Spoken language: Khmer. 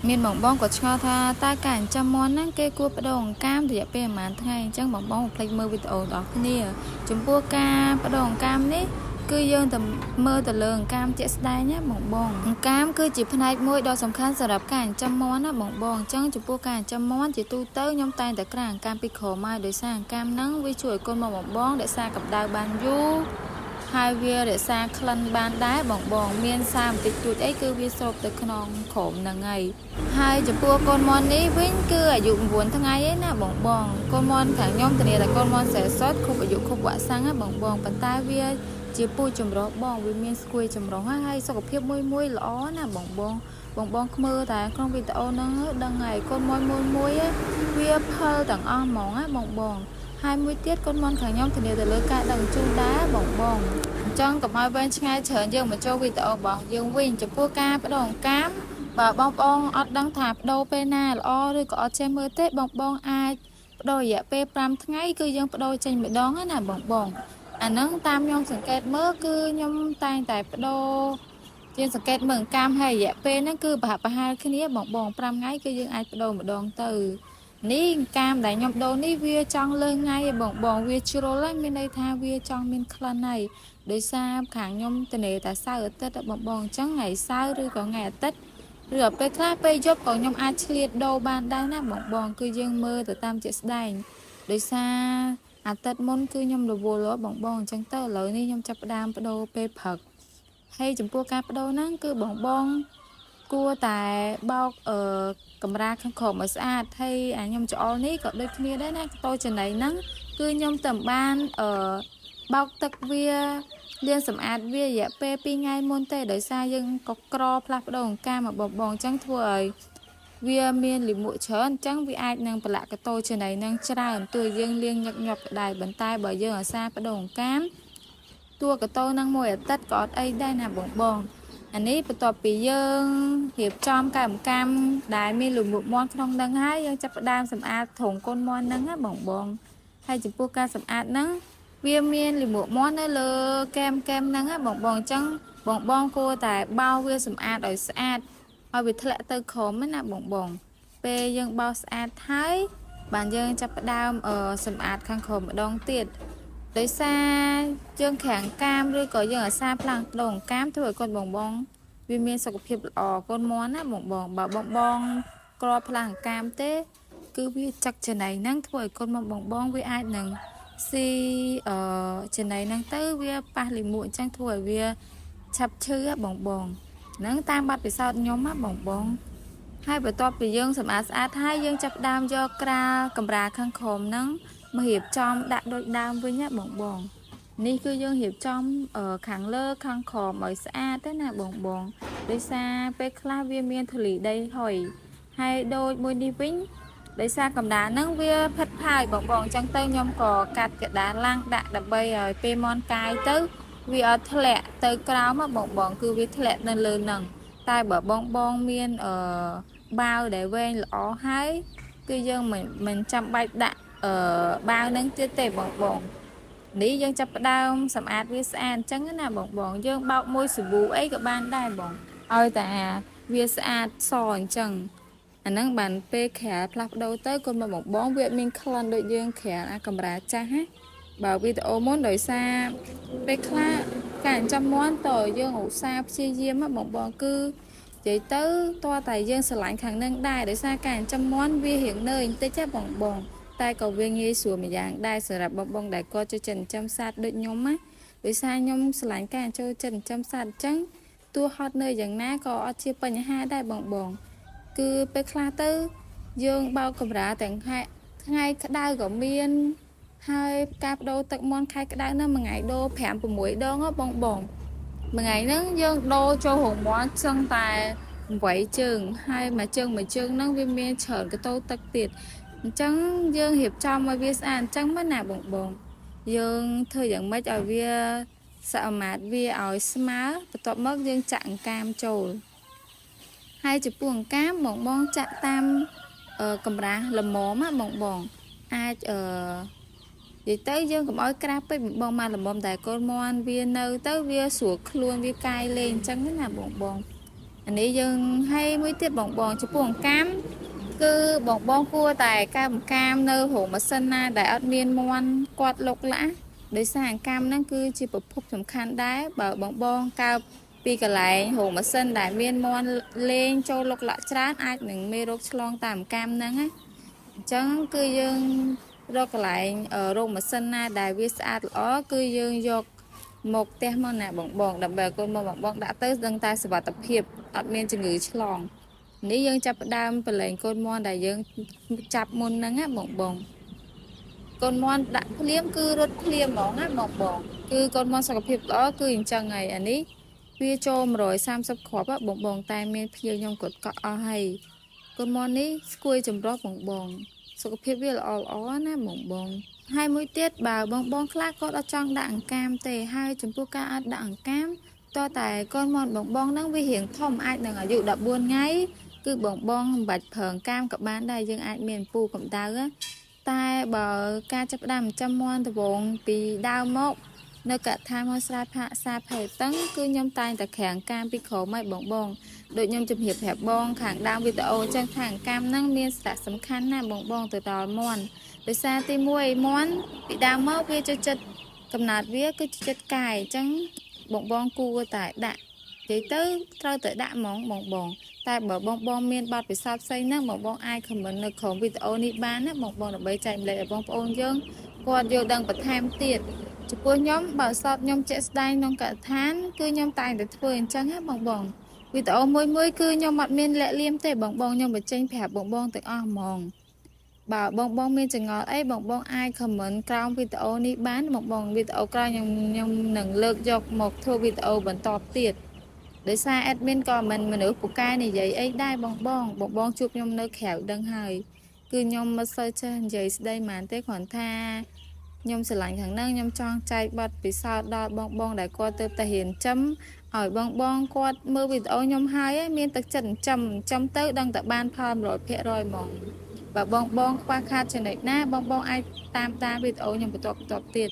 មានបងបងក៏ឆ្ងល់ថាតើការចិញ្ចឹមមាន់ហ្នឹងគេគួរបដូរអង្កាមរយៈពេលប្រហែលថ្ងៃអញ្ចឹងបងបងភ្លេចមើលវីដេអូរបស់គ្នាចំពោះការបដូរអង្កាមនេះគឺយើងតែមើលទៅលើអង្កាមជាក់ស្ដែងណាបងបងអង្កាមគឺជាផ្នែកមួយដ៏សំខាន់សម្រាប់ការចិញ្ចឹមមាន់ណាបងបងអញ្ចឹងចំពោះការចិញ្ចឹមមាន់ជាទូទៅខ្ញុំតែងតែក្រានអង្កាមពីក្រោមមកដោយសារអង្កាមហ្នឹងវាជួយឲ្យកូនមកបងបងរក្សាកម្ដៅបានយូរហើយវារក្សាក្លិនបានដែរបងមានសារបន្តិចតួចអីគឺវាស្រូបទៅក្នុងក្រោមហ្នឹងហើយចំពោះកូនមាន់នេះវិញគឺអាយុ9ថ្ងៃឯណាបងកូនមាន់ខាងខ្ញុំធានាថាកូនមាន់ស្រែសុតគ្រប់អាយុគ្រប់វ៉ាក់សាំងណាបងប៉ុន្តែវាជាពូជចម្រុះបងវាមានស្គួយចម្រុះហើយសុខភាពមួយល្អណាបងមើលតែក្នុងវីដេអូហ្នឹងដឹងហើយកូនមាន់មួយវាផលទាំងអស់ហ្មងណាបងហើយមួយទៀតកូនមាន់ខាងខ្ញុំធានាទៅលើការដឹងជូនដែរបងអញ្ចឹងកុំឲ្យវែងឆ្ងាយច្រើនយើងមកចូលវីដេអូរបស់យើងវិញចំពោះការបដូរអង្កាមបើបងប្អូនអត់ដឹងថាបដូរពេលណាល្អឬក៏អត់ចេះមើលទេបងអាចបដូររយៈពេល5ថ្ងៃគឺយើងបដូរចេញម្ដងណាបងអាហ្នឹងតាមខ្ញុំសង្កេតមើលគឺខ្ញុំតែងតែបដូរជាសង្កេតមើលអង្កាមហើយរយៈពេលហ្នឹងគឺប្រហែលគ្នាបង5ថ្ងៃគឺយើងអាចបដូរម្ដងទៅនេះអង្កាមដែលខ្ញុំដូរនេះវាចង់លើសថ្ងៃបងវាជ្រុលហើយមានន័យថាវាចង់មានក្លិនហើយដោយសារខាងខ្ញុំទនេតែសៅរ៍អាទិត្យបងអញ្ចឹងថ្ងៃសៅរ៍ឬក៏ថ្ងៃអាទិត្យឬពេលខ្លះពេលយប់ក៏ខ្ញុំអាចឆ្លៀតដូរបានដែរណាបងគឺយើងមើលទៅតាមជាក់ស្ដែងដោយសារអាទិត្យមុនគឺខ្ញុំរវល់បងអញ្ចឹងទៅឥឡូវនេះខ្ញុំចាប់ផ្ដើមបដូរពេលព្រឹកហើយចំពោះការបដូរហ្នឹងគឺបងគួរតែបោកកម្រាលខាងក្រោមឲ្យស្អាតហើយខ្ញុំច្អល់នេះក៏ដូចគ្នាដែរណាតូចចំណៃហ្នឹងគឺខ្ញុំតែបានបោកទឹកវាលាងសម្អាតវារយៈពេល2ថ្ងៃមុនទេដោយសារយើងក៏ក្រផ្លាស់ប្ដូរអង្កាមមកបងអញ្ចឹងធ្វើឲ្យវាមានលាមកច្រើនអញ្ចឹងវាអាចនឹងប្រឡាក់កតូចំណៃនឹងច្រើនទោះយើងលាងញឹកញាប់ក៏ដែរប៉ុន្តែបើយើងអាសាបដូរអង្កាមតួកតូនឹងមួយអាទិត្យក៏អត់អីដែរណាបងអានេះបន្ទាប់ពីយើងរៀបចំកែអង្កាមដែលមានលំមុខមាន់ក្នុងនឹងហើយយើងចាប់ផ្ដើមសម្អាតត្រង់កូនមាន់ហ្នឹងណាបងហើយចំពោះការសម្អាតហ្នឹងវាមានលំមុខមាន់នៅលើកែមហ្នឹងណាបងអញ្ចឹងបងគួរតែបោសវាសម្អាតឲ្យស្អាតឲ្យវាធ្លាក់ទៅក្រោមណាបងពេលយើងបោសស្អាតហើយបានយើងចាប់ផ្ដើមសម្អាតខាងក្រោមម្ដងទៀតដោយសារយើងក្រាំងកាមឬក៏យើងអាសាផ្លាំងដងកាមធ្វើឲ្យកូនបងវាមានសុខភាពល្អកូនមាន់ណាបងបើបងក្របផ្លាំងកាមទេគឺវាចឹកចំណៃហ្នឹងធ្វើឲ្យកូនមកបងវាអាចនឹងស៊ីចំណៃហ្នឹងទៅវាប៉ះលាមកអញ្ចឹងធ្វើឲ្យវាឆាប់ឈឺបងហ្នឹងតាមបទពិសោធន៍ខ្ញុំណាបងហើយបន្ទាប់ពីយើងសម្អាតស្អាតហើយយើងចាប់ផ្ដើមយកក្រាលកម្រាលខាងក្រោមហ្នឹងមករៀបចំដាក់ដូចដើមវិញណាបងនេះគឺយើងរៀបចំខាងលើខាងក្រោមឲ្យស្អាតទេណាបងដោយសារពេលខ្លះវាមានធូលីដីហុយហើយដូចមួយនេះវិញដោយសារកម្ដាលហ្នឹងវាផិតផាយបងអញ្ចឹងទៅខ្ញុំក៏កាត់កដាលឡាំងដាក់ដើម្បីឲ្យពេលមន់កាយទៅវាអត់ធ្លាក់ទៅក្រោមបងគឺវាធ្លាក់នៅលើហ្នឹងតែបើបងមានបាវដែលវែងល្អហើយគឺយើងមិនចាំបាច់ដាក់បាវហ្នឹងទៀតទេបងនេះយើងចាប់ផ្ដើមសម្អាតវាស្អាតអញ្ចឹងណាបងយើងបោកមួយសាប៊ូអីក៏បានដែរបងឲ្យតែវាស្អាតសអញ្ចឹងអាហ្នឹងបានពេលក្រាលផ្លាស់ប្ដូរទៅកូនមកបងវាមានក្លិនដូចយើងក្រាលអាកម្រាលចាស់ណាបើវីដេអូមុនដោយសារពេលខ្លះការចិញ្ចឹមមាន់តយើងឧស្សាហ៍ព្យាយាមបងគឺនិយាយទៅតើតែយើងស្រឡាញ់ខាងនឹងដែរដោយសារការចិញ្ចឹមមាន់វារៀងនឿយបន្តិចបងតែក៏វាងាយស្រួលមួយយ៉ាងដែរសម្រាប់បងដែលគាត់ចូលចិត្តចិញ្ចឹមសត្វដូចខ្ញុំណាដោយសារខ្ញុំស្រឡាញ់ការចូលចិត្តចិញ្ចឹមសត្វអញ្ចឹងទោះហត់នឿយយ៉ាងណាក៏អត់ជាបញ្ហាដែរបងគឺពេលខ្លះទៅយើងបោកកម្រាលទាំងថ្ងៃក្តៅក៏មានហើយការបដូរទឹកមាន់ខែក្តៅហ្នឹងមួយថ្ងៃដូរ5-6ដងបងមួយថ្ងៃហ្នឹងយើងដូរចូលរោងមាន់សឹងតែ8ជើងហើយមួយជើងហ្នឹងវាមានច្រើនកតោទឹកទៀតអញ្ចឹងយើងរៀបចំឲ្យវាស្អាតអញ្ចឹងមកណាបងយើងធ្វើយ៉ាងម៉េចឲ្យវាសមាមាត្រវាឲ្យស្មើបន្ទាប់មកយើងចាក់អង្កាមចូលហើយចំពោះអង្កាមបងចាក់តាមកម្រាស់ល្មមបងអាចនិយាយទៅយើងកុំឲ្យក្រាស់ពេកបងមកល្មមតែកូនមាន់វានៅទៅវាស្រួលខ្លួនវាកាយលេងអញ្ចឹងណាបង อันนี้យើងให้មួយទៀតបងចំពោះអង្កាមគឺបងគួរតែកើបអង្កាមនៅរោងម៉ាស៊ីនណាដែលអត់មានមន់គាត់លុកលាក់ដោយសារអង្កាមហ្នឹងគឺជាប្រភពសំខាន់ដែរបើបងកើបពីកន្លែងរោងម៉ាស៊ីនដែលមានមន់លេងចូលលុកលាក់ច្រើនអាចនឹងមេរោគឆ្លងតាមអង្កាមហ្នឹងណាអញ្ចឹងគឺយើងរកកន្លែងរោងម៉ាស៊ីនណាដែលវាស្អាតល្អគឺយើងយកមកផ្ទះមកណាបងដើម្បីកូនមកបងដាក់ទៅដឹងតែសុវត្ថិភាពអត់មានជំងឺឆ្លងនេះយើងចាប់ផ្ដើមប្រឡែងកូនមន់ដែលយើងចាប់មុនហ្នឹងណាបងកូនមន់ដាក់ភ្លាមគឺរត់ភ្លាមហ្មងណាបងគឺកូនមន់សុខភាពល្អគឺអញ្ចឹងហើយអានេះវាចូល130គ្រាប់បងតែមានភ្ញៀវខ្ញុំគាត់កក់អស់ហើយកូនមន់នេះស្គួយចម្រោះបងសុខភាពវាល្អណាបងហើយមួយទៀតបើបងខ្លះគាត់អត់ចង់ដាក់អង្កាមទេហើយចំពោះការអត់ដាក់អង្កាមតើតែកូនមន់បងហ្នឹងវារៀងធំអាចនឹងអាយុ14ថ្ងៃគឺបងមិនបាច់ប្រើអង្កាមក៏បានដែរយើងអាចមានពូកម្ដៅតែបើការចាប់ផ្ដើមចិញ្ចឹមមន់ដំបូងពីដើមមកនៅកថាមកស្រែផាកសាផេតឹងគឺខ្ញុំតែងតែក្រាំងកាមពីក្រោមឲ្យបងដូចខ្ញុំជំរាបប្រាប់បងខាងដើមវីដេអូអញ្ចឹងខាងកាមហ្នឹងមានសារៈសំខាន់ណាស់បងទៅដល់មន់ដោយសារទី1មន់ពីដើមមកវាចូលចិត្តកំណើតវាគឺចិត្តកាយអញ្ចឹងបងគួរតែដាក់និយាយទៅត្រូវតែដាក់ហ្មងបងតែបើបងមានបទពិសោធន៍ផ្សេងហ្នឹងបងអាចខមមិននៅក្រោមវីដេអូនេះបានណាបងដើម្បីចែកម្លែកឲ្យបងប្អូនយើងគាត់យល់ដឹងបន្ថែមទៀតចំពោះខ្ញុំបើសតខ្ញុំជាក់ស្ដែងក្នុងកឋានគឺខ្ញុំតែងតែធ្វើអញ្ចឹងណាបងវីដេអូមួយគឺខ្ញុំអត់មានលាក់លៀមទេបងខ្ញុំបញ្ចេញប្រាប់បងទាំងអស់ហ្មងបើបងមានចង្អល់អីបងអាចខមមិនក្រោមវីដេអូនេះបានបងវីដេអូក្រោយខ្ញុំនឹងលើកយកមកធ្វើវីដេអូបន្តទៀតដោយសារ admin ក៏មិនមនុស្សពូកែនិយាយអីដែរបងជួបខ្ញុំនៅក្រៅដឹងហើយគឺខ្ញុំមិនសូវចេះនិយាយស្ដីហ្មងទេគ្រាន់ថាខ្ញុំស្រឡាញ់ខាងហ្នឹងខ្ញុំចង់ចែកបទពិសោធន៍ដល់បងដែលគាត់ទៅតែរៀនចិញ្ចឹមឲ្យបងគាត់មើលវីដេអូខ្ញុំហើយមានទឹកចិត្តចិញ្ចឹមទៅដឹងតែបានផល100%ហ្មងបើបងខ្វះខាតចំណុចណាបងអាចតាមវីដេអូខ្ញុំបន្តទៀត